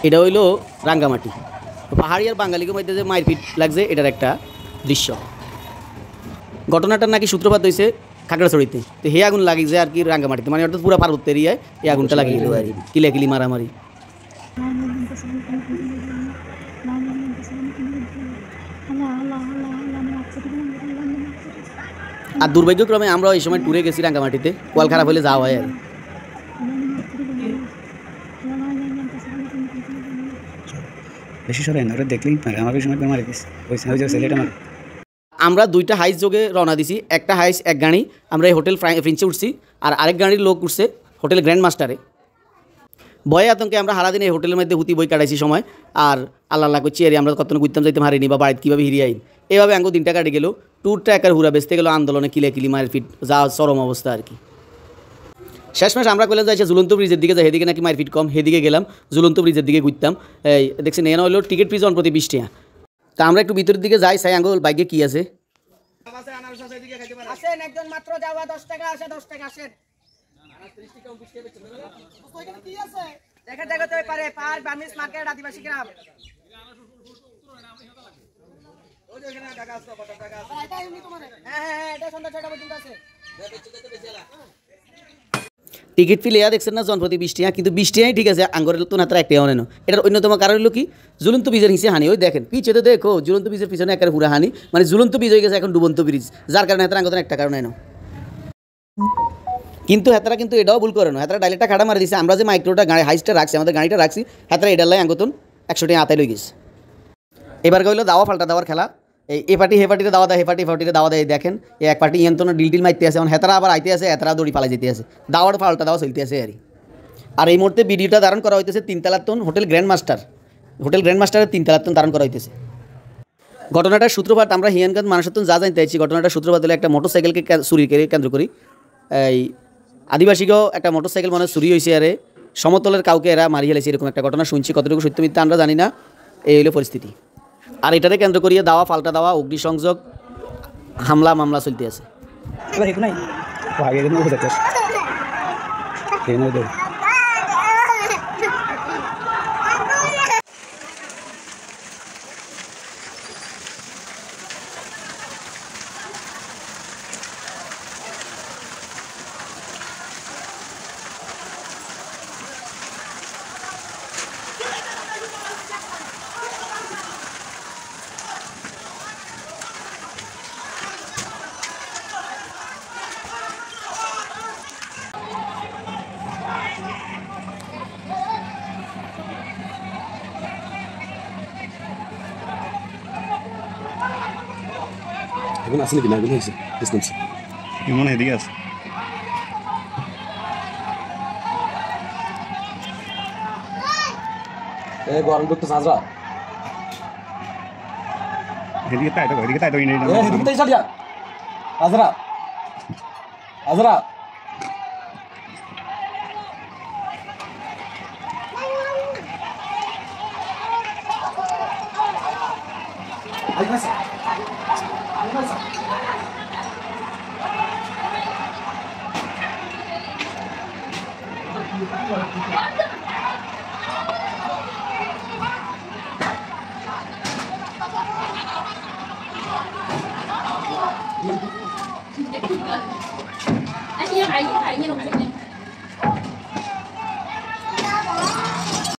এটা হইল রাঙ্গামাটি। পাহাড়ি আর বাঙালিকে মধ্যে যে মারপিট লাগছে এটার একটা দৃশ্য। ঘটনাটার নাকি সূত্রপাত হয়েছে খাগড়াছড়িতে, তো হে আগুন লাগিয়েছে আর কি রাঙ্গামাটিতে, মানে অর্থাৎ পুরো পার্বত্য এরিয়ায় এই আগুনটা লাগিয়ে দিল আর কি, কিলাকিলি মারামারি। আর দুর্ভাগ্যক্রমে আমরাও এই সময় ট্যুরে গেছি রাঙ্গামাটিতে, কল খারাপ হলে যাওয়া হয় আর বেশি সরেন ওরা দেখলেই পারে আমাকে সময় মারি দিস ওই ছেলেটা মারে। আমরা দুইটা হাইস যোগে রওনা দিছি, একটা হাইস এক গাড়ি আমরা এই হোটেল প্রিন্সে উঠছি, আর আরেক গাড়ির লোক উঠছে হোটেল গ্র্যান্ড মাস্টারে। ভয়ে আতঙ্কে আমরা সারাদিন এই হোটেলের মধ্যে হুতি বই কাটাইছি সময়, আর আল্লাহ করছি আর আমরা কত ঘুরতাম যাইতে হারিনি বা বাড়িতে কীভাবে হিরিয়ে আইন, এভাবে আঙ্গো দিনটা কাটে গেল। ট্যুরটা একার হুরা বেচতে গেল, আন্দোলনে কিলাকিলি মারপিট যা চরম অবস্থা আর কি। শেষমেশ আমরা কইলাম যাইছে ঝুলন্ত ব্রিজের দিকে যাই, সেদিকে নাকি মারপিট কম, সেদিকে গেলাম ঝুলন্ত ব্রিজের দিকে ঘুরতাম। এই দেখছেন এনে হলো টিকিট ফিজ প্রতি 20 টাকা। তা আমরা একটু ভিতরের দিকে যাই, সাই আঙ্গুল বাইকে কী আছে একজন মাত্র যাওয়া 10 টাকা আসে, 10 টাকা আসেন দেখা দেখা তো পারে পার বামিস মার্কেট আদিবাসী গ্রাম টিকিট ফি লেয়া দেখছেন না জনপ্রতি 20 টাকা, কিন্তু 20 টাকাই ঠিক আছে, আঙ্গরের তো না তারা একটা নেন। এটার অন্যতম কারণ হলো কি ঝুলন্ত ব্রিজের হিসেবে হানি। ওই দেখেন পিছিয়ে দেখো ঝুলন্ত ব্রিজের পিছনে একটা পুরা হানি, মানে ঝুলন্ত ব্রিজ হয়ে গেছে এখন ডুবন্ত ব্রিজ, যার কারণে হেতারা আঙ্গতন একটা কারণ এনো। কিন্তু হেতারা কিন্তু এটাও ভুল করে না, হেতারা ডাইলেটটা খাড়া মারি দিচ্ছে। আমরা যে মাইক্রোটা গাড়ি হাইসটা রাখছি, আমাদের গাড়িটা রাখছি, হেতারা এটার লাই আঙ্গতন 100 টাকা আতাই লই গেছে। এবার গেলো দাওয়া ফাল্টা দেওয়ার খেলা, এই পার্টি হে পার্টিতে দাওয়া দেয়, হে পার্টিতে দাওয়া দেয়। দেখেন এক পার্টি ইয়ন্তন ডিল মারতে আছে, এখন হেতারা আবার আইতে আছে, হেতারা দড়ি পালাই যেতে আছে, দাওয়ার ফাল্টা দাওয়া চলতে আছে আর এই মুহূর্তে ভিডিওটা ধারণ করা হইতেছে 3 তলার হোটেল গ্র্যান্ড মাস্টারের 3 তলার ধারণ করা হইতেছে। ঘটনাটার সূত্রপাত আমরা হিয়ানগঞ্জ মানুষের যা জানতে চাইছি, ঘটনাটার সূত্রপাত হলে একটা মোটরসাইকেলকে চুরিকে কেন্দ্র করি। এই আদিবাসীকেও একটা মোটরসাইকেল মনে চুরি হয়েছে, আরে সমতলের কাউকে এরা মারি হেলেছে, এরকম একটা ঘটনা শুনছি। কতটুকু সত্য মিথ্যা আমরা জানি না, এই হলো পরিস্থিতি। আর এটারে কেন্দ্র করিয়ে দাওয়া পাল্টা দেওয়া, অগ্নিসংযোগ, হামলা মামলা চলতে আছে। এখন আসলে কি না এগুলো হয়েছে ডিসকাউন্ট মনে হয় এদিকে আছে এই গরম করতে সাজরা এদিকে তাই তো এদিকে তাই সাজরা আজরা আজরা আই পাশে What?